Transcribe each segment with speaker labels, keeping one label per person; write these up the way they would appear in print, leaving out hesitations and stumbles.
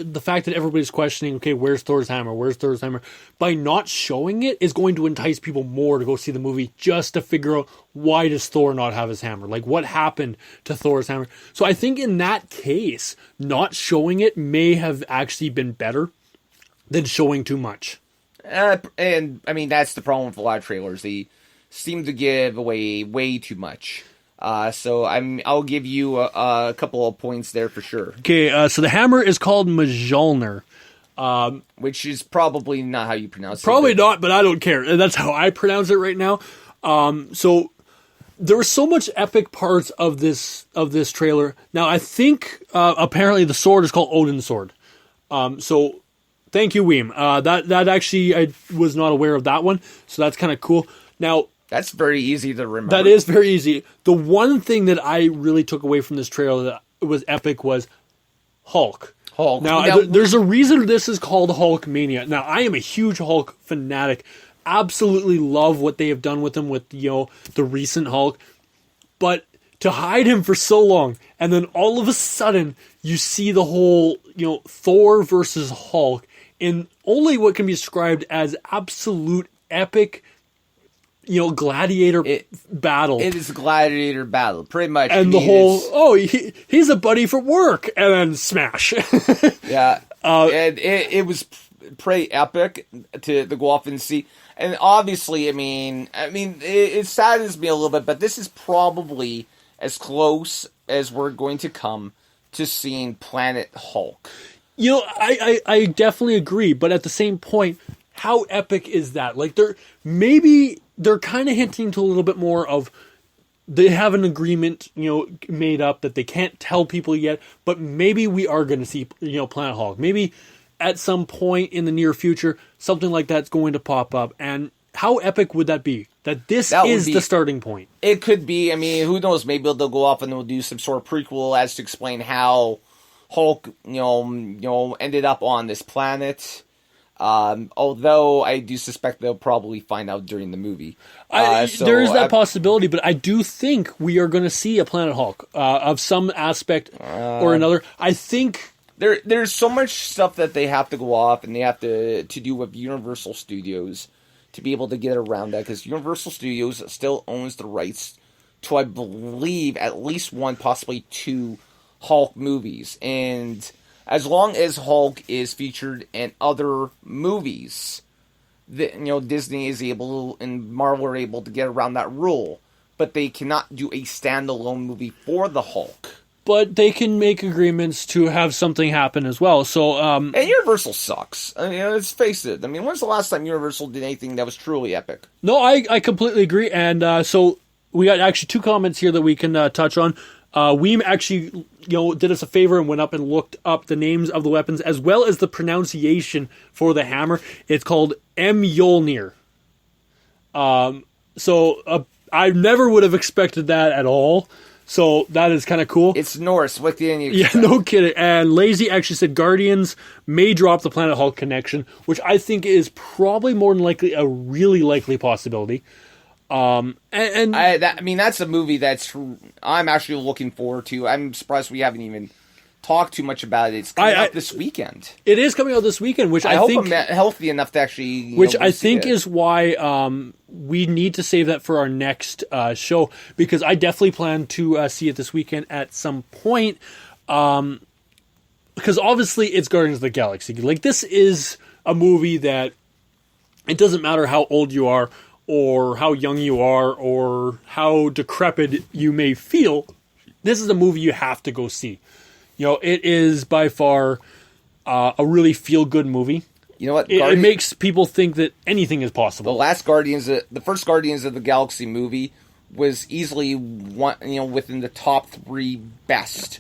Speaker 1: the fact that everybody's questioning, okay, where's Thor's hammer? Where's Thor's hammer? By not showing it is going to entice people more to go see the movie just to figure out why does Thor not have his hammer? Like, what happened to Thor's hammer? So I think in that case, not showing it may have actually been better than showing too much.
Speaker 2: And I mean, that's the problem with a lot of trailers. They seem to give away way too much. So I'll give you a couple of points there for sure.
Speaker 1: Okay, so the hammer is called Mjolnir.
Speaker 2: Which is probably not how you pronounce it.
Speaker 1: Probably not, but I don't care. That's how I pronounce it right now. So there were so much epic parts of this trailer. Now I think apparently the sword is called Odin's sword. So thank you, Weem. That actually, I was not aware of that one, so that's kind of cool. Now,
Speaker 2: that's very easy to remember.
Speaker 1: That is very easy. The one thing that I really took away from this trailer that was epic was Hulk. Now, there's a reason this is called Hulk Mania. Now, I am a huge Hulk fanatic. Absolutely love what they have done with him with, the recent Hulk. But to hide him for so long, and then all of a sudden, you see the whole, Thor versus Hulk in only what can be described as absolute epic, gladiator battle.
Speaker 2: It is a gladiator battle, pretty much.
Speaker 1: And he's a buddy for work, and then smash.
Speaker 2: Yeah. And it was pretty epic to go off and see. And obviously, I mean, it saddens me a little bit, but this is probably as close as we're going to come to seeing Planet Hulk.
Speaker 1: I definitely agree, but at the same point, how epic is that? Like, they're kind of hinting to a little bit more of they have an agreement, made up that they can't tell people yet, but maybe we are going to see, Planet Hulk. Maybe at some point in the near future, something like that's going to pop up. And how epic would that be? That is the starting point.
Speaker 2: It could be. I mean, who knows? Maybe they'll go off and they'll do some sort of prequel as to explain how Hulk, ended up on this planet. Although I do suspect they'll probably find out during the movie.
Speaker 1: There is that possibility, but I do think we are going to see a Planet Hulk of some aspect or another. I think
Speaker 2: there's so much stuff that they have to go off and they have to do with Universal Studios to be able to get around that, because Universal Studios still owns the rights to, I believe, at least one, possibly two Hulk movies. And as long as Hulk is featured in other movies, Disney is able and Marvel are able to get around that rule. But they cannot do a standalone movie for the Hulk.
Speaker 1: But they can make agreements to have something happen as well. So,
Speaker 2: and Universal sucks. I mean, let's face it. I mean, when's the last time Universal did anything that was truly epic?
Speaker 1: No, I completely agree. And so we got actually two comments here that we can touch on. Weem actually, did us a favor and went up and looked up the names of the weapons as well as the pronunciation for the hammer. It's called Mjolnir. So I never would have expected that at all. So that is kind of cool.
Speaker 2: It's Norse. What didn't you
Speaker 1: expect? Yeah, no kidding. And Lazy actually said Guardians may drop the Planet Hulk connection, which I think is probably more than likely a really likely possibility. That's a movie I'm actually looking forward to. I'm surprised we haven't even talked too much about it. It's coming out this weekend. It is coming out this weekend, which I think
Speaker 2: I'm healthy enough to actually,
Speaker 1: which I think is why we need to save that for our next show, because I definitely plan to see it this weekend at some point. Because obviously it's Guardians of the Galaxy. Like, this is a movie that it doesn't matter how old you are, or how young you are, or how decrepit you may feel. This is a movie you have to go see. It is by far a really feel-good movie.
Speaker 2: You know what?
Speaker 1: It makes people think that anything is possible.
Speaker 2: The first Guardians of the Galaxy movie was easily within the top 3 best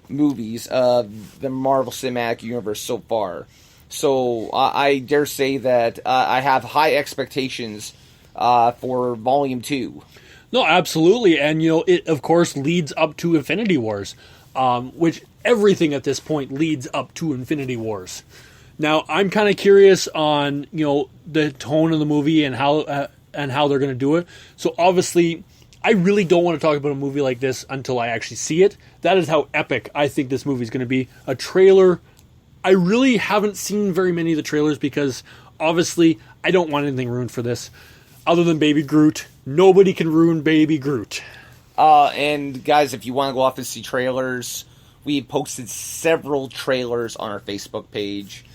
Speaker 2: movies of the Marvel Cinematic Universe so far. So I dare say that I have high expectations for Volume 2.
Speaker 1: No, absolutely. And, it, of course, leads up to Infinity Wars, which everything at this point leads up to Infinity Wars. Now, I'm kind of curious on, the tone of the movie and how they're going to do it. So, obviously, I really don't want to talk about a movie like this until I actually see it. That is how epic I think this movie is going to be. A trailer I really haven't seen very many of the trailers because obviously I don't want anything ruined for this. Other than Baby Groot, nobody can ruin Baby Groot.
Speaker 2: And guys, if you want to go off and see trailers, we posted several trailers on our Facebook page.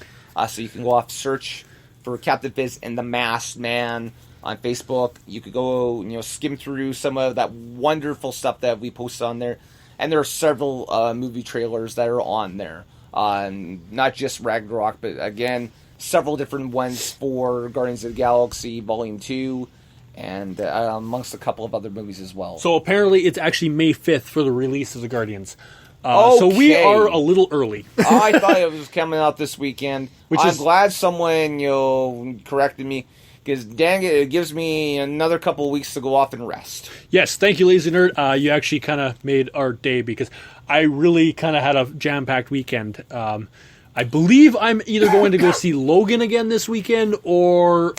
Speaker 2: So you can go off, search for Captain Fizz and the Masked Man on Facebook. You could go, skim through some of that wonderful stuff that we posted on there. And there are several movie trailers that are on there. Not just Ragnarok, but again, several different ones for Guardians of the Galaxy Volume 2, and amongst a couple of other movies as well.
Speaker 1: So apparently it's actually May 5th for the release of the Guardians.
Speaker 2: Okay.
Speaker 1: So we are a little early.
Speaker 2: I thought it was coming out this weekend. I'm glad someone corrected me, because dang it gives me another couple of weeks to go off and rest.
Speaker 1: Yes, thank you, Lazy Nerd. You actually kind of made our day, because I really kind of had a jam-packed weekend. I believe I'm either going to go see Logan again this weekend or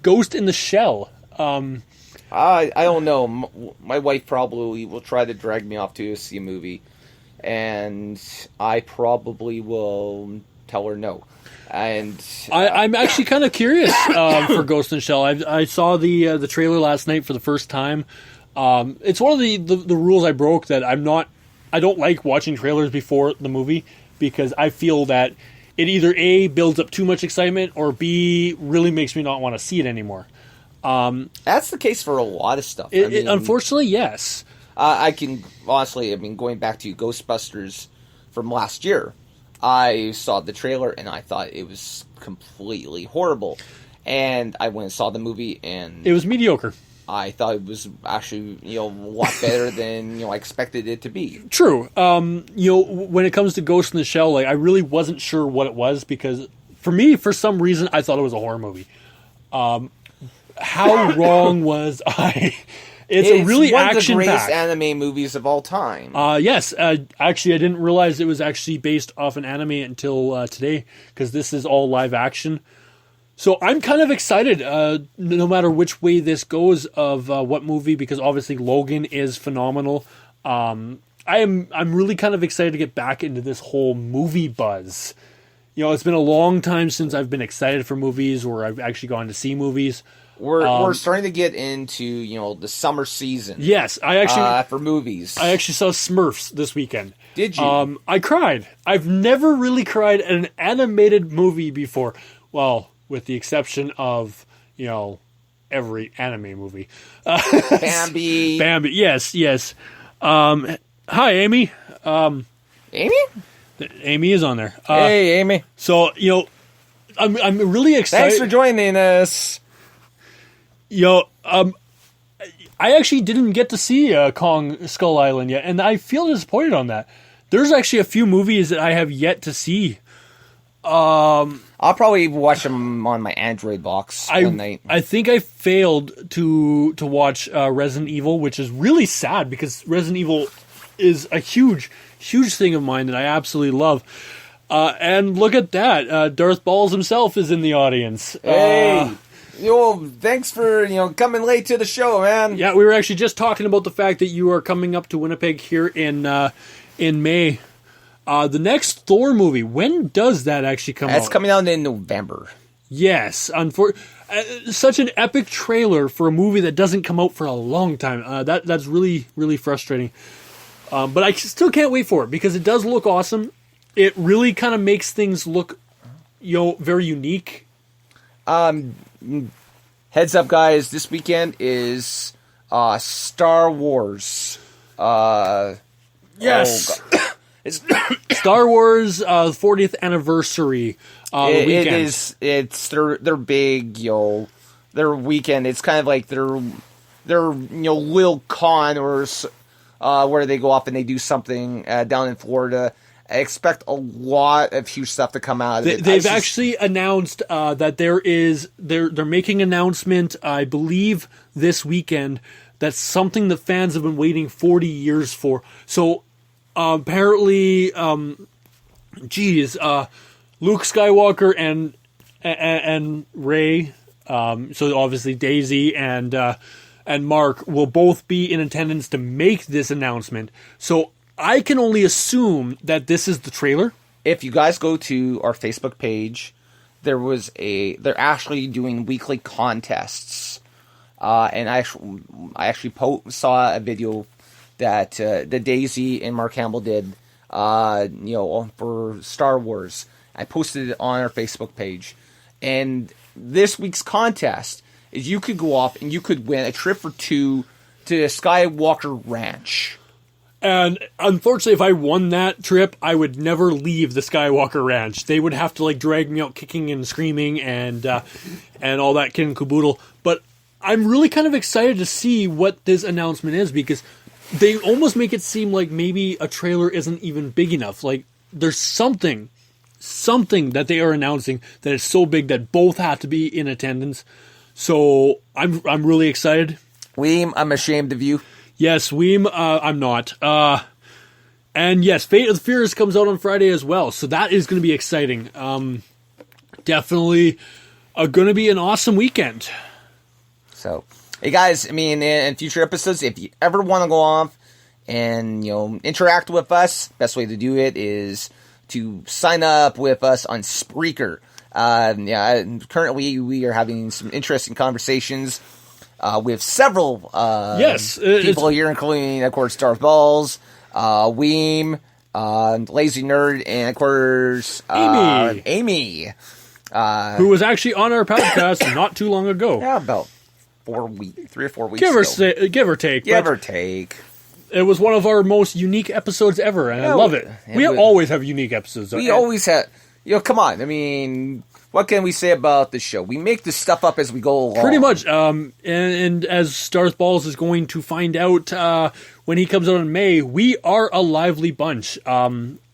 Speaker 1: Ghost in the Shell.
Speaker 2: I don't know. My wife probably will try to drag me off to see a movie, and I probably will tell her no. And
Speaker 1: I'm actually kind of curious for Ghost in the Shell. I saw the trailer last night for the first time. It's one of the rules I broke, that I don't like watching trailers before the movie, because I feel that it either A, builds up too much excitement, or B, really makes me not want to see it anymore.
Speaker 2: That's the case for a lot of stuff.
Speaker 1: Unfortunately, yes.
Speaker 2: I can, honestly, going back to Ghostbusters from last year, I saw the trailer and I thought it was completely horrible. And I went and saw the movie, and
Speaker 1: it was mediocre.
Speaker 2: I thought it was actually, a lot better than, I expected it to be.
Speaker 1: True. When it comes to Ghost in the Shell, I really wasn't sure what it was, because for me, for some reason, I thought it was a horror movie. How wrong was I? It's a really
Speaker 2: one
Speaker 1: action-packed.
Speaker 2: of the greatest anime movies of all time.
Speaker 1: Yes. Actually, I didn't realize it was actually based off an anime until today, because this is all live action. So I'm kind of excited, no matter which way this goes, of what movie, because obviously Logan is phenomenal. I'm really kind of excited to get back into this whole movie buzz. It's been a long time since I've been excited for movies, or I've actually gone to see movies.
Speaker 2: We're starting to get into the summer season.
Speaker 1: Yes, I actually
Speaker 2: for movies.
Speaker 1: I actually saw Smurfs this weekend.
Speaker 2: Did you?
Speaker 1: I cried. I've never really cried at an animated movie before. Well, with the exception of every anime movie.
Speaker 2: Bambi.
Speaker 1: Bambi. Yes. Hi, Amy.
Speaker 2: Amy?
Speaker 1: Amy is on there.
Speaker 2: Hey, Amy.
Speaker 1: So I'm really excited.
Speaker 2: Thanks for joining us.
Speaker 1: I actually didn't get to see Kong Skull Island yet, and I feel disappointed on that. There's actually a few movies that I have yet to see.
Speaker 2: I'll probably watch them on my Android box one night.
Speaker 1: I think I failed to watch Resident Evil, which is really sad, because Resident Evil is a huge thing of mine that I absolutely love. And look at that, Darth Balls himself is in the audience.
Speaker 2: Hey. Thanks for coming late to the show, man.
Speaker 1: Yeah, we were actually just talking about the fact that you are coming up to Winnipeg here in May. The next Thor movie, when does that actually come out?
Speaker 2: It's coming out in November.
Speaker 1: Yes, such an epic trailer for a movie that doesn't come out for a long time. That's really, really frustrating. But I still can't wait for it, because it does look awesome. It really kind of makes things look, very unique.
Speaker 2: Heads up, guys, this weekend is Star Wars.
Speaker 1: Yes. It's Star Wars 40th anniversary weekend.
Speaker 2: It is. It's their big, their weekend. It's kind of like their little con, or where they go off and they do something down in Florida. I expect a lot of huge stuff to come out of it.
Speaker 1: They've actually announced that they're making an announcement, I believe, this weekend. That's something that fans have been waiting 40 years for. So apparently, Luke Skywalker and Rey, so obviously Daisy and Mark will both be in attendance to make this announcement. So I can only assume that this is the trailer,
Speaker 2: if you guys go to our Facebook page, they're actually doing weekly contests. And I actually saw a video that the Daisy and Mark Hamill did, for Star Wars. I posted it on our Facebook page. And this week's contest is you could go off and you could win a trip for 2 to Skywalker Ranch.
Speaker 1: And unfortunately, if I won that trip, I would never leave the Skywalker Ranch. They would have to like drag me out kicking and screaming and all that kid and caboodle. But I'm really kind of excited to see what this announcement is, because they almost make it seem like maybe a trailer isn't even big enough. Like there's something that they are announcing that is so big that both have to be in attendance. So I'm really excited.
Speaker 2: Weem, I'm ashamed of you.
Speaker 1: Yes, Weem, I'm not. And yes, Fate of the Furious comes out on Friday as well, so that is going to be exciting. Definitely going to be an awesome weekend.
Speaker 2: So, hey guys, I mean, in future episodes, if you ever want to go off and, interact with us, best way to do it is to sign up with us on Spreaker. Currently we are having some interesting conversations with several people here, including, of course, Darth Balls, Weem, Lazy Nerd, and, of course, Amy.
Speaker 1: Who was actually on our podcast not too long ago.
Speaker 2: Yeah, about 3 or 4 weeks
Speaker 1: ago. Give or take.
Speaker 2: Give or take.
Speaker 1: It was one of our most unique episodes ever, and I love it. We always have unique episodes.
Speaker 2: We always have... come on. I mean... What can we say about the show? We make this stuff up as we go along.
Speaker 1: Pretty much. And as Darth Balls is going to find out when he comes out in May, we are a lively bunch.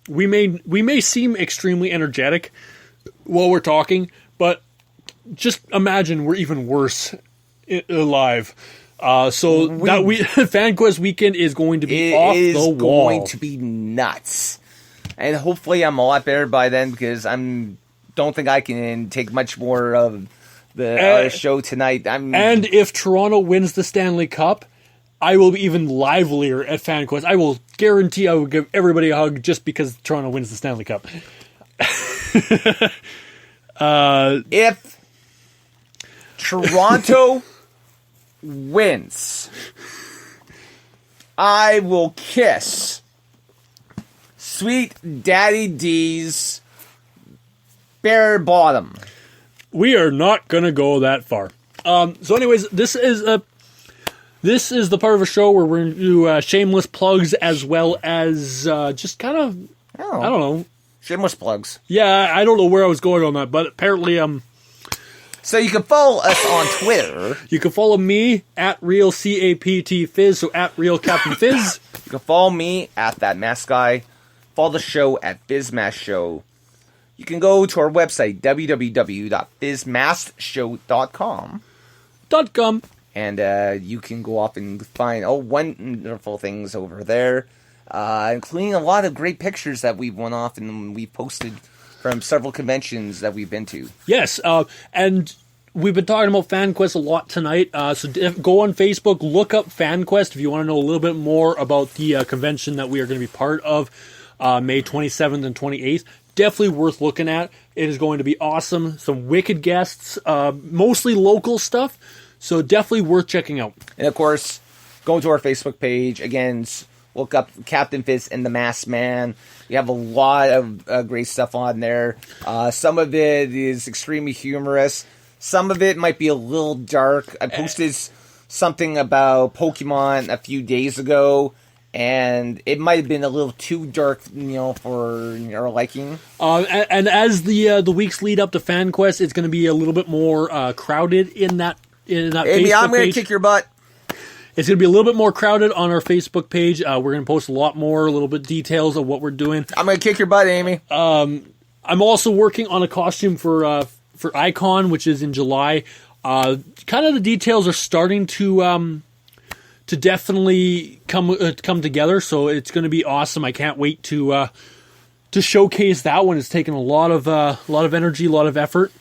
Speaker 1: We may seem extremely energetic while we're talking, but just imagine we're even worse live. FanQuest weekend is going to be off the wall. It is
Speaker 2: going to be nuts. And hopefully I'm a lot better by then, because don't think I can take much more of the show tonight.
Speaker 1: And if Toronto wins the Stanley Cup, I will be even livelier at FanQuest. I will guarantee I will give everybody a hug just because Toronto wins the Stanley Cup.
Speaker 2: If Toronto wins, I will kiss Sweet Daddy D's bare bottom.
Speaker 1: We are not going to go that far. So anyways, this is the part of a show where we're going to do shameless plugs as well as just kind of, I don't know.
Speaker 2: Shameless plugs.
Speaker 1: Yeah, I don't know where I was going on that, but apparently
Speaker 2: So you can follow us on Twitter.
Speaker 1: You can follow me at RealCaptFizz, so at RealCaptainFizz.
Speaker 2: You can follow me at That Mask Guy. Follow the show at BizMask Show. You can go to our website, www.bizmaskshow.com. And you can go off and find wonderful things over there, including a lot of great pictures that we've went off and we've posted from several conventions that we've been to.
Speaker 1: Yes, and we've been talking about FanQuest a lot tonight, so go on Facebook, look up FanQuest if you want to know a little bit more about the convention that we are going to be part of May 27th and 28th. Definitely worth looking at. It is going to be awesome. Some wicked guests, mostly local stuff, so definitely worth checking out.
Speaker 2: And of course, go to our Facebook page. Again, look up Captain Fizz and the Masked Man. We have a lot of great stuff on there. Some of it is extremely humorous. Some of it might be a little dark. I posted something about Pokemon a few days ago, and it might have been a little too dark, for our liking.
Speaker 1: And as the weeks lead up to FanQuest, it's going to be a little bit more crowded in that
Speaker 2: Amy,
Speaker 1: Facebook
Speaker 2: I'm going
Speaker 1: page.
Speaker 2: to kick your butt.
Speaker 1: It's going to be a little bit more crowded on our Facebook page. We're going to post a lot more, a little bit details of what we're doing.
Speaker 2: I'm going to kick your butt, Amy.
Speaker 1: I'm also working on a costume for Icon, which is in July. Kind of the details are starting to definitely come together, so it's going to be awesome. I can't wait to showcase that one. It's taken a lot of energy, a lot of effort.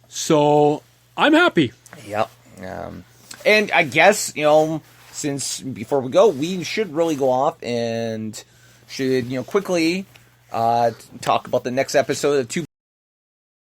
Speaker 1: So I'm happy.
Speaker 2: Yep. And I guess, since before we go, we should really go off and should, quickly talk about the next episode of Two